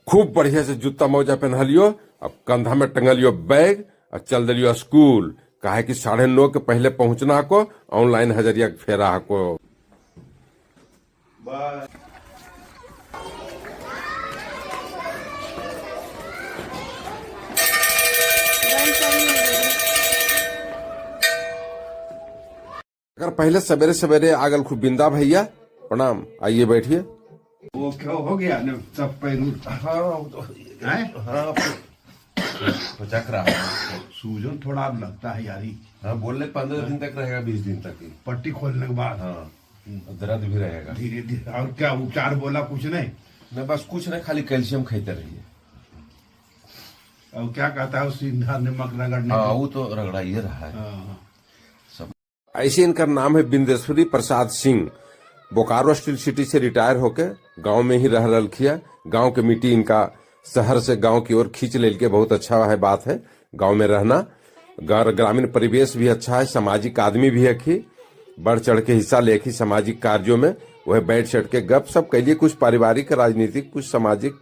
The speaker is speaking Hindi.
खूब बढ़िया से जूता मोजा पहनलियो, अब कंधा में टंगलियो बैग और चल दिलियो स्कूल। काहे कि 9:30 के पहले पहुंचना को, ऑनलाइन हजरिया के फेरा को। अगर पहले सवेरे सवेरे आगल खूब बिंदा भैया, प्रणाम, आइए बैठिए। वो क्या हो गया ना, सब पैर चक रहा है, सूजन थोड़ा अब लगता है यारी। हाँ बोल रहे 15 दिन तक रहेगा, 20 दिन तक ही पट्टी खोलने के बाद। हाँ दर्द भी रहेगा धीरे धीरे। और क्या उपचार बोला? कुछ नहीं न, बस कुछ नहीं, खाली कैल्शियम खाते रहिए। और क्या कहता है, सीधा नमक रगड़ने। हाँ वो तो रगड़ा ही रहा है। हाँ। ऐसे इनका नाम है बिंदेश्वरी प्रसाद सिंह। बोकारो स्टील सिटी से रिटायर होके गांव में ही रह रखिया। गांव के मिट्टी इनका शहर से गांव की ओर खींच ले के, बहुत अच्छा है बात है गांव में रहना। ग्रामीण परिवेश भी अच्छा है, सामाजिक आदमी भी है कि बढ़ चढ़ के हिस्सा ले सामाजिक कार्यों में। वह बैठ चढ़ के गप सप कहिए, कुछ पारिवारिक, राजनीतिक, कुछ सामाजिक